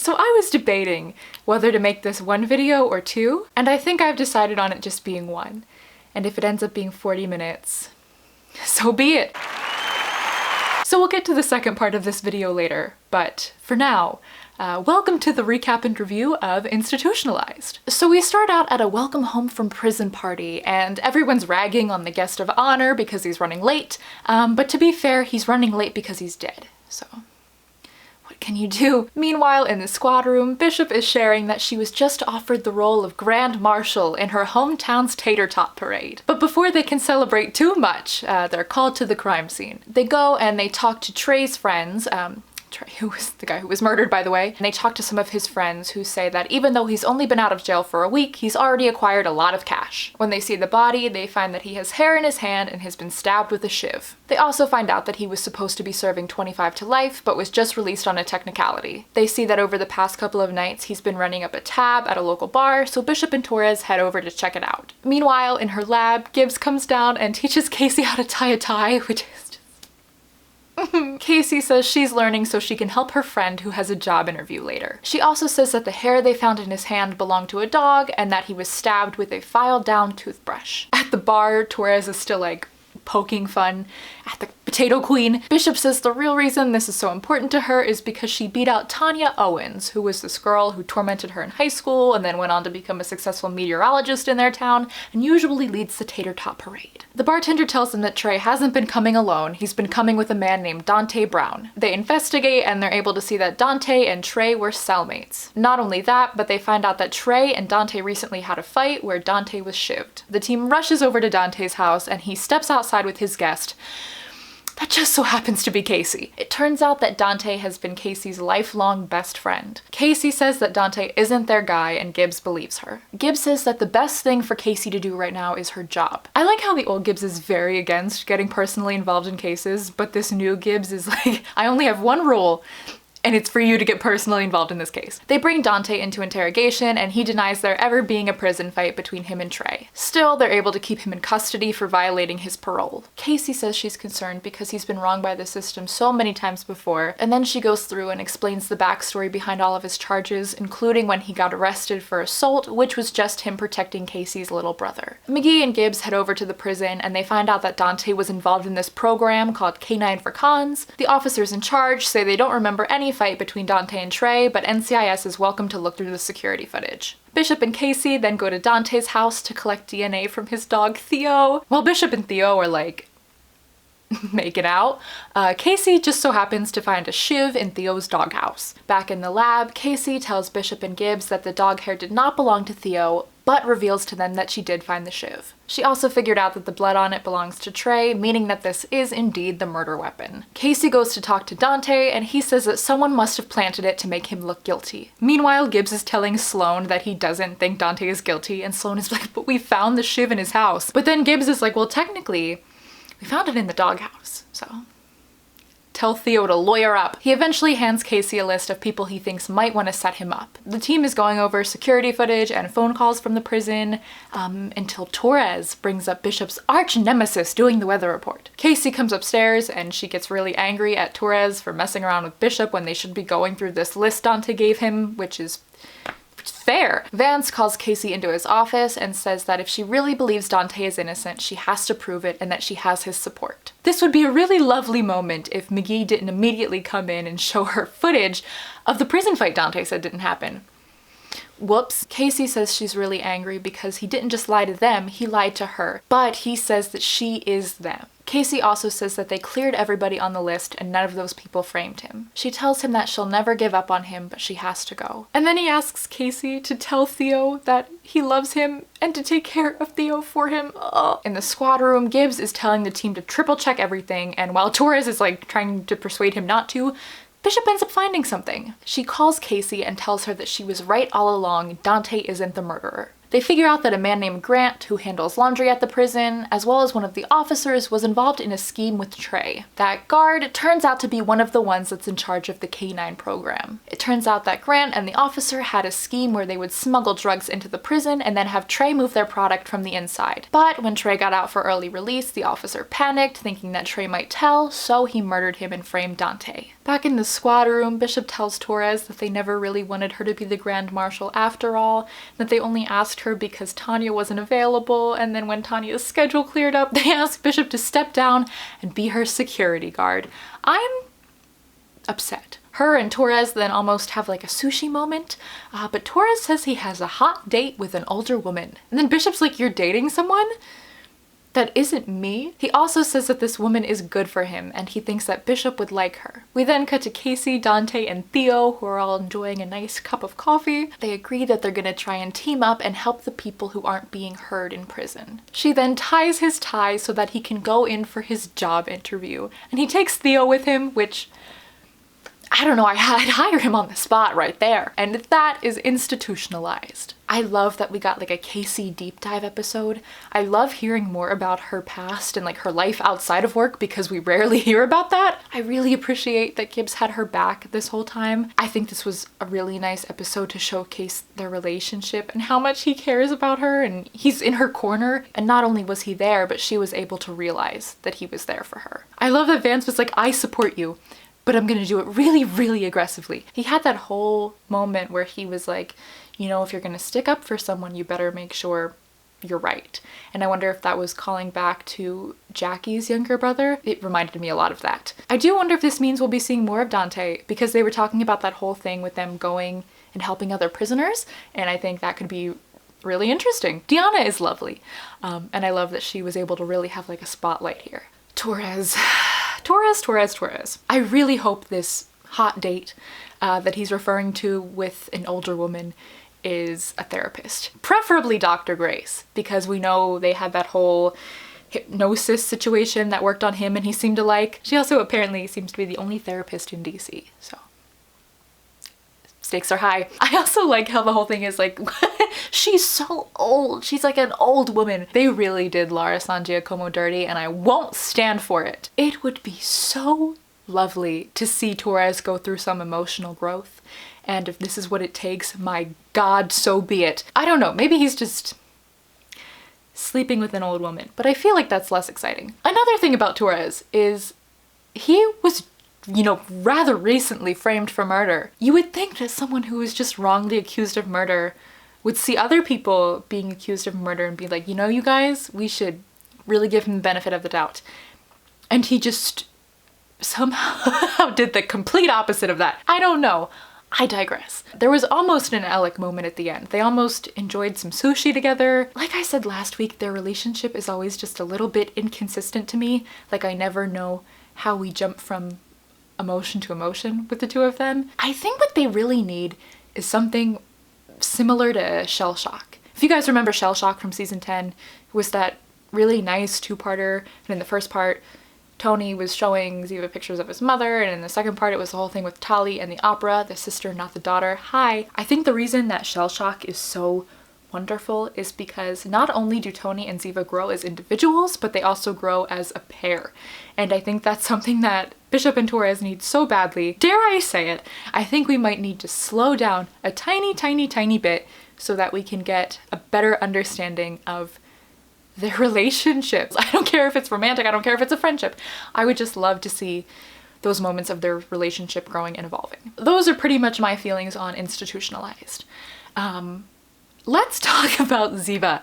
So I was debating whether to make this one video or two, and I think I've decided on it just being one. And if it ends up being 40 minutes, so be it. So we'll get to the second part of this video later, but for now, welcome to the recap and review of Institutionalized. So we start out at a welcome home from prison party, and everyone's ragging on the guest of honor because he's running late, but to be fair, he's running late because he's dead, so what can you do? Meanwhile, in the squad room, Bishop is sharing that she was just offered the role of Grand Marshal in her hometown's tater tot parade. But before they can celebrate too much, they're called to the crime scene. They go and they talk to Trey's friends, Trey, who was the guy who was murdered, by the way, and they talk to some of his friends who say that even though he's only been out of jail for a week, he's already acquired a lot of cash. When they see the body, they find that he has hair in his hand and has been stabbed with a shiv. They also find out that he was supposed to be serving 25 to life, but was just released on a technicality. They see that over the past couple of nights, he's been running up a tab at a local bar, so Bishop and Torres head over to check it out. Meanwhile, in her lab, Gibbs comes down and teaches Casey how to tie a tie, which is Casey says she's learning so she can help her friend who has a job interview later. She also says that the hair they found in his hand belonged to a dog and that he was stabbed with a filed down toothbrush. At the bar, Torres is still like poking fun at the potato queen. Bishop says the real reason this is so important to her is because she beat out Tanya Owens, who was this girl who tormented her in high school and then went on to become a successful meteorologist in their town and usually leads the tater tot parade. The bartender tells them that Trey hasn't been coming alone, he's been coming with a man named Dante Brown. They investigate and they're able to see that Dante and Trey were cellmates. Not only that, but they find out that Trey and Dante recently had a fight where Dante was shivved. The team rushes over to Dante's house and he steps outside with his guest. That just so happens to be Casey. It turns out that Dante has been Casey's lifelong best friend. Casey says that Dante isn't their guy and Gibbs believes her. Gibbs says that the best thing for Casey to do right now is her job. I like how the old Gibbs is very against getting personally involved in cases, but this new Gibbs is like, I only have one rule, and it's for you to get personally involved in this case. They bring Dante into interrogation and he denies there ever being a prison fight between him and Trey. Still, they're able to keep him in custody for violating his parole. Casey says she's concerned because he's been wronged by the system so many times before, and then she goes through and explains the backstory behind all of his charges, including when he got arrested for assault, which was just him protecting Casey's little brother. McGee and Gibbs head over to the prison and they find out that Dante was involved in this program called K9 for Cons. The officers in charge say they don't remember any fight between Dante and Trey, but NCIS is welcome to look through the security footage. Bishop and Casey then go to Dante's house to collect DNA from his dog Theo. While Bishop and Theo are like making out, Casey just so happens to find a shiv in Theo's doghouse. Back in the lab, Casey tells Bishop and Gibbs that the dog hair did not belong to Theo, but reveals to them that she did find the shiv. She also figured out that the blood on it belongs to Trey, meaning that this is indeed the murder weapon. Casey goes to talk to Dante, and he says that someone must have planted it to make him look guilty. Meanwhile, Gibbs is telling Sloan that he doesn't think Dante is guilty, and Sloan is like, but we found the shiv in his house. But then Gibbs is like, well, technically, we found it in the doghouse, so tell Theo to lawyer up. He eventually hands Casey a list of people he thinks might want to set him up. The team is going over security footage and phone calls from the prison until Torres brings up Bishop's arch nemesis doing the weather report. Casey comes upstairs and she gets really angry at Torres for messing around with Bishop when they should be going through this list Dante gave him, which is fair. Vance calls Casey into his office and says that if she really believes Dante is innocent, she has to prove it and that she has his support. This would be a really lovely moment if McGee didn't immediately come in and show her footage of the prison fight Dante said didn't happen. Whoops. Casey says she's really angry because he didn't just lie to them, he lied to her. But he says that she is them. Casey also says that they cleared everybody on the list and none of those people framed him. She tells him that she'll never give up on him, but she has to go. And then he asks Casey to tell Theo that he loves him and to take care of Theo for him. Ugh. In the squad room, Gibbs is telling the team to triple check everything, and while Torres is like trying to persuade him not to, Bishop ends up finding something. She calls Casey and tells her that she was right all along, Dante isn't the murderer. They figure out that a man named Grant, who handles laundry at the prison, as well as one of the officers, was involved in a scheme with Trey. That guard turns out to be one of the ones that's in charge of the K9 program. It turns out that Grant and the officer had a scheme where they would smuggle drugs into the prison and then have Trey move their product from the inside. But when Trey got out for early release, the officer panicked, thinking that Trey might tell, so he murdered him and framed Dante. Back in the squad room, Bishop tells Torres that they never really wanted her to be the Grand Marshal after all, that they only asked her because Tanya wasn't available, and then when Tanya's schedule cleared up, they asked Bishop to step down and be her security guard. I'm upset. Her and Torres then almost have like a sushi moment, but Torres says he has a hot date with an older woman. And then Bishop's like, you're dating someone? That isn't me. He also says that this woman is good for him and he thinks that Bishop would like her. We then cut to Casey, Dante, and Theo, who are all enjoying a nice cup of coffee. They agree that they're gonna try and team up and help the people who aren't being heard in prison. She then ties his tie so that he can go in for his job interview. And he takes Theo with him, which, I don't know, I'd hire him on the spot right there. And that is Institutionalized. I love that we got like a Casey deep dive episode. I love hearing more about her past and like her life outside of work because we rarely hear about that. I really appreciate that Gibbs had her back this whole time. I think this was a really nice episode to showcase their relationship and how much he cares about her, and he's in her corner. And not only was he there, but she was able to realize that he was there for her. I love that Vance was like, I support you, but I'm gonna do it really, really aggressively. He had that whole moment where he was like, you know, if you're gonna stick up for someone, you better make sure you're right. And I wonder if that was calling back to Jackie's younger brother. It reminded me a lot of that. I do wonder if this means we'll be seeing more of Dante, because they were talking about that whole thing with them going and helping other prisoners, and I think that could be really interesting. Diona is lovely, and I love that she was able to really have like a spotlight here. Torres. I really hope this hot date that he's referring to with an older woman is a therapist. Preferably Dr. Grace, because we know they had that whole hypnosis situation that worked on him and he seemed to like. She also apparently seems to be the only therapist in DC, so stakes are high. I also like how the whole thing is like, she's so old. She's like an old woman. They really did Lara San Giacomo dirty, and I won't stand for it. It would be so lovely to see Torres go through some emotional growth, and if this is what it takes, my God, so be it. I don't know, maybe he's just sleeping with an old woman, but I feel like that's less exciting. Another thing about Torres is he was, you know, rather recently framed for murder. You would think that someone who was just wrongly accused of murder would see other people being accused of murder and be like, you know, you guys, we should really give him the benefit of the doubt. And he just somehow did the complete opposite of that. I don't know. I digress. There was almost an Alec moment at the end. They almost enjoyed some sushi together. Like I said last week, their relationship is always just a little bit inconsistent to me. Like I never know how we jump from emotion to emotion with the two of them. I think what they really need is something similar to Shell Shock. If you guys remember Shell Shock from season 10, it was that really nice two-parter, and in the first part, Tony was showing Ziva pictures of his mother, and in the second part it was the whole thing with Tali and the opera, the sister not the daughter. Hi. I think the reason that Shell Shock is so wonderful is because not only do Tony and Ziva grow as individuals, but they also grow as a pair. And I think that's something that Bishop and Torres need so badly. Dare I say it, I think we might need to slow down a tiny bit so that we can get a better understanding of their relationships. I don't care if it's romantic, I don't care if it's a friendship. I would just love to see those moments of their relationship growing and evolving. Those are pretty much my feelings on Institutionalized. Let's talk about Ziva.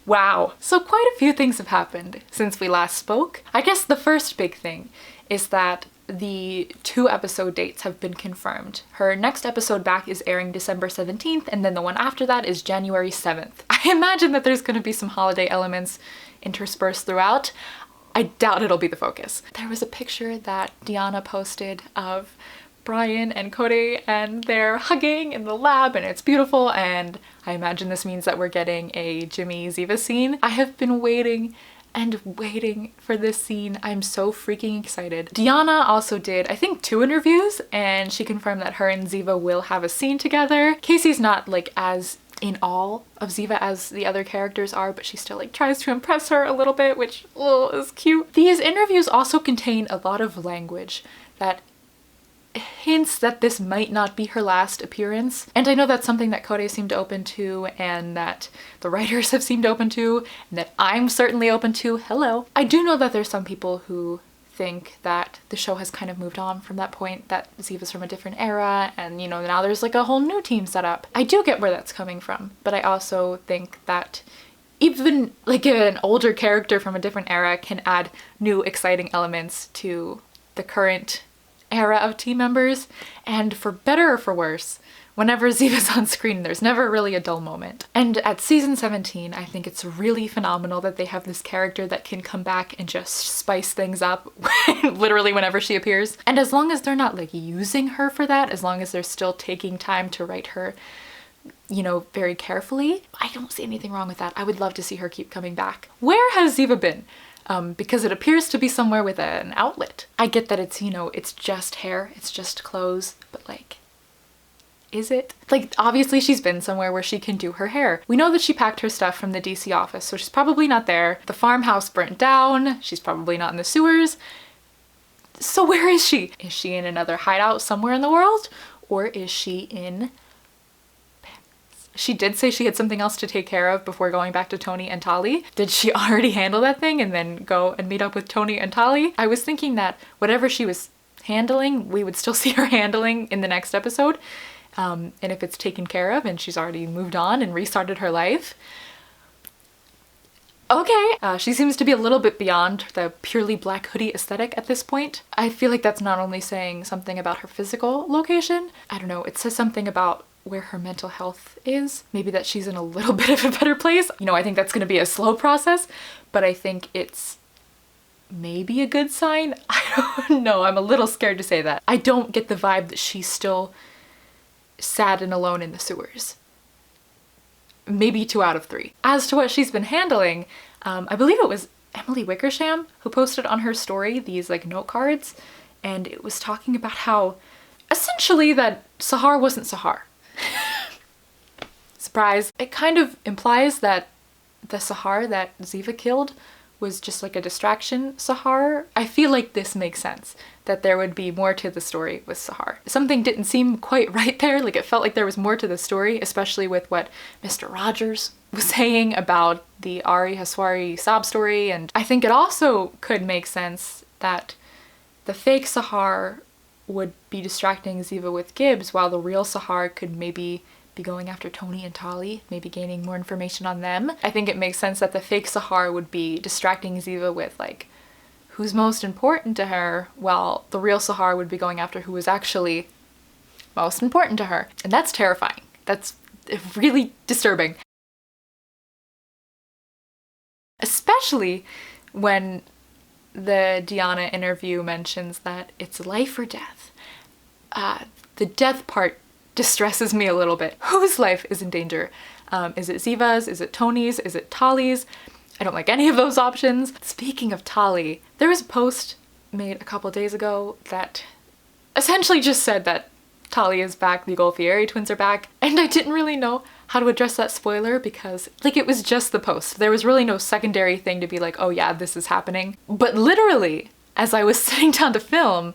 Wow. So quite a few things have happened since we last spoke. I guess the first big thing is that the 2 episode dates have been confirmed. Her next episode back is airing December 17th, and then the one after that is January 7th. I imagine that there's going to be some holiday elements interspersed throughout. I doubt it'll be the focus. There was a picture that Diona posted of Brian and Cote, and they're hugging in the lab, and it's beautiful, and I imagine this means that we're getting a Jimmy Ziva scene. I have been waiting and waiting for this scene. I'm so freaking excited. Diona also did, I think, 2 interviews, and she confirmed that her and Ziva will have a scene together. Casey's not like as in awe of Ziva as the other characters are, but she still like tries to impress her a little bit, which is cute. These interviews also contain a lot of language that hints that this might not be her last appearance. And I know that's something that Cote seemed open to, and that the writers have seemed open to, and that I'm certainly open to. Hello. I do know that there's some people who think that the show has kind of moved on from that point, that Ziva's from a different era, and you know, now there's like a whole new team set up. I do get where that's coming from, but I also think that even like an older character from a different era can add new exciting elements to the current era of team members, and for better or for worse, whenever Ziva's on screen, there's never really a dull moment. And at season 17, I think it's really phenomenal that they have this character that can come back and just spice things up literally whenever she appears. And as long as they're not like using her for that, as long as they're still taking time to write her, you know, very carefully, I don't see anything wrong with that. I would love to see her keep coming back. Where has Ziva been? Because it appears to be somewhere with an outlet. I get that it's, you know, it's just hair, it's just clothes, but like, is it? Like, obviously she's been somewhere where she can do her hair. We know that she packed her stuff from the DC office, so she's probably not there. The farmhouse burnt down. She's probably not in the sewers. So where is she? Is she in another hideout somewhere in the world? Or is she in Paris? She did say she had something else to take care of before going back to Tony and Tali. Did she already handle that thing and then go and meet up with Tony and Tali? I was thinking that whatever she was handling, we would still see her handling in the next episode. And if it's taken care of and she's already moved on and restarted her life, okay. She seems to be a little bit beyond the purely black hoodie aesthetic at this point. I feel like that's not only saying something about her physical location, I don't know, it says something about where her mental health is. Maybe that she's in a little bit of a better place. You know, I think that's going to be a slow process, but I think it's maybe a good sign. I don't know, I'm a little scared to say that. I don't get the vibe that she's still sad and alone in the sewers. Maybe 2 out of 3. As to what she's been handling, I believe it was Emily Wickersham who posted on her story these like note cards, and it was talking about how essentially that Sahar wasn't Sahar. Surprise. It kind of implies that the Sahar that Ziva killed was just like a distraction Sahar. I feel like this makes sense, that there would be more to the story with Sahar. Something didn't seem quite right there, like it felt like there was more to the story, especially with what Mr. Rogers was saying about the Ari Haswari sob story, and I think it also could make sense that the fake Sahar would be distracting Ziva with Gibbs while the real Sahar could maybe be going after Tony and Tali, maybe gaining more information on them. I think it makes sense that the fake Sahar would be distracting Ziva with like who's most important to her, while the real Sahar would be going after who was actually most important to her. And that's terrifying. That's really disturbing. Especially when the Diona interview mentions that it's life or death. The death part distresses me a little bit. Whose life is in danger? Is it Ziva's? Is it Tony's? Is it Tali's? I don't like any of those options. Speaking of Tali, there was a post made a couple days ago that essentially just said that Tali is back, the Golfieri twins are back, and I didn't really know how to address that spoiler because like it was just the post. There was really no secondary thing to be like, oh yeah, this is happening. But literally, as I was sitting down to film,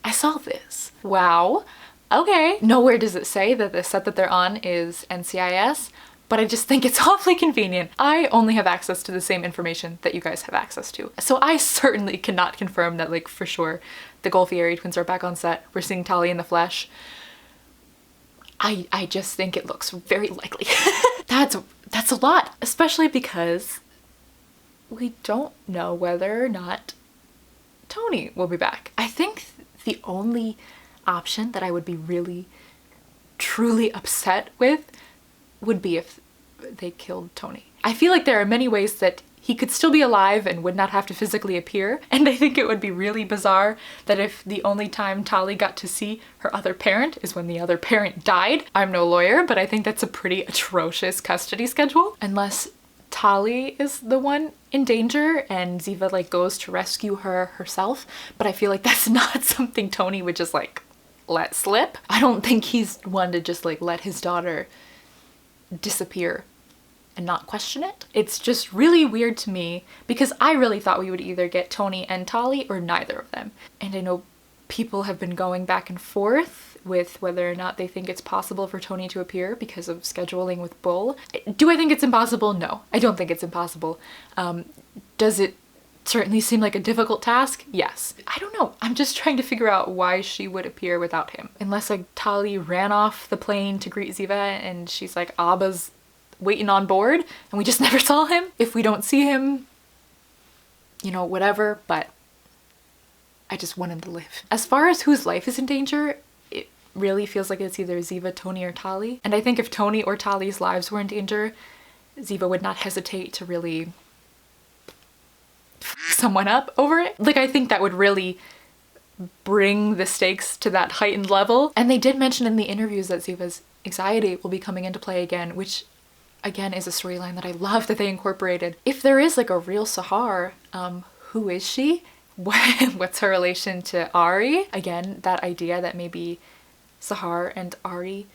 I saw this. Wow. Okay. Nowhere does it say that the set that they're on is NCIS, but I just think it's awfully convenient. I only have access to the same information that you guys have access to. So I certainly cannot confirm that like for sure the Golfieri twins are back on set. We're seeing Tali in the flesh. I just think it looks very likely. That's a lot, especially because we don't know whether or not Tony will be back. I think the only option that I would be really truly upset with would be if they killed Tony. I feel like there are many ways that he could still be alive and would not have to physically appear, and I think it would be really bizarre that if the only time Tali got to see her other parent is when the other parent died. I'm no lawyer, but I think that's a pretty atrocious custody schedule. Unless Tali is the one in danger and Ziva like goes to rescue her herself, but I feel like that's not something Tony would just like let slip. I don't think he's one to just like let his daughter disappear and not question it. It's just really weird to me because I really thought we would either get Tony and Tali or neither of them. And I know people have been going back and forth with whether or not they think it's possible for Tony to appear because of scheduling with Bull. Do I think it's impossible? No, I don't think it's impossible. Does it certainly seemed like a difficult task. Yes. I don't know. I'm just trying to figure out why she would appear without him. Unless like Tali ran off the plane to greet Ziva and she's like, Abba's waiting on board and we just never saw him. If we don't see him, you know, whatever, but I just want him to live. As far as whose life is in danger, it really feels like it's either Ziva, Tony, or Tali. And I think if Tony or Tali's lives were in danger, Ziva would not hesitate to really f someone up over it. Like, I think that would really bring the stakes to that heightened level. And they did mention in the interviews that Ziva's anxiety will be coming into play again, which again is a storyline that I love that they incorporated. If there is like a real Sahar, who is she? What's her relation to Ari? Again, that idea that maybe Sahar and Ari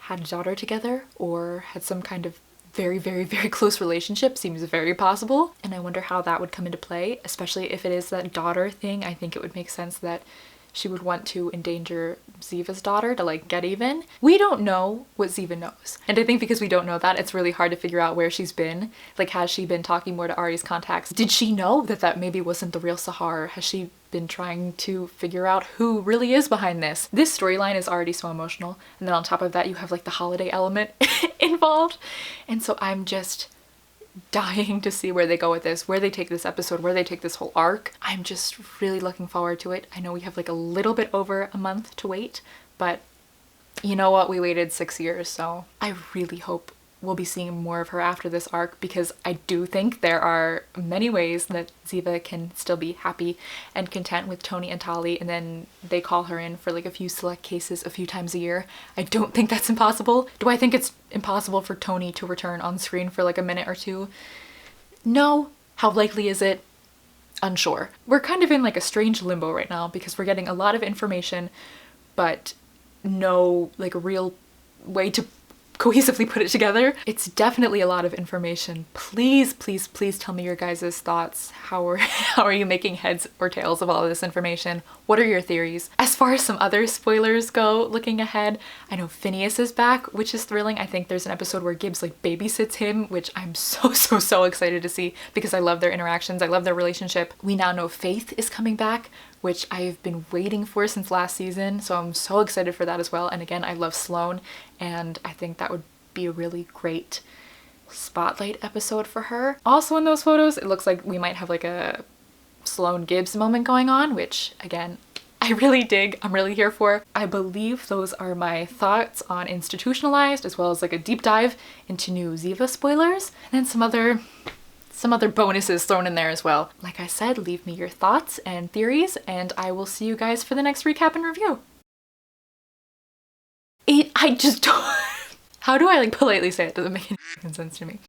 had a daughter together or had some kind of very, very, very close relationship seems very possible. And I wonder how that would come into play, especially if it is that daughter thing. I think it would make sense that she would want to endanger Ziva's daughter to like get even. We don't know what Ziva knows. And I think because we don't know that, it's really hard to figure out where she's been. Like, has she been talking more to Ari's contacts? Did she know that that maybe wasn't the real Sahar? Has she been trying to figure out who really is behind this? This storyline is already so emotional. And then on top of that, you have like the holiday element involved. And so I'm just dying to see where they go with this, where they take this episode, where they take this whole arc. I'm just really looking forward to it. I know we have like a little bit over a month to wait, but you know what? We waited 6 years, so I really hope we'll be seeing more of her after this arc, because I do think there are many ways that Ziva can still be happy and content with Tony and Tali, and then they call her in for like a few select cases a few times a year. I don't think that's impossible. Do I think it's impossible for Tony to return on screen for like a minute or two? No. How likely is it? Unsure. We're kind of in like a strange limbo right now because we're getting a lot of information, but no like real way to cohesively put it together. It's definitely a lot of information. Please, please, please tell me your guys' thoughts. How are you making heads or tails of all of this information? What are your theories? As far as some other spoilers go, looking ahead, I know Phineas is back, which is thrilling. I think there's an episode where Gibbs like babysits him, which I'm so excited to see because I love their interactions. I love their relationship. We now know Faith is coming back, which I've been waiting for since last season, so I'm so excited for that as well. And again, I love Sloane, and I think that would be a really great spotlight episode for her. Also in those photos, it looks like we might have like a Sloane Gibbs moment going on, which again, I really dig. I'm really here for. I believe those are my thoughts on Institutionalized, as well as like a deep dive into new Ziva spoilers, and then some other bonuses thrown in there as well. Like I said, leave me your thoughts and theories, and I will see you guys for the next recap and review. I just don't... How do I like politely say it? Doesn't make any sense to me.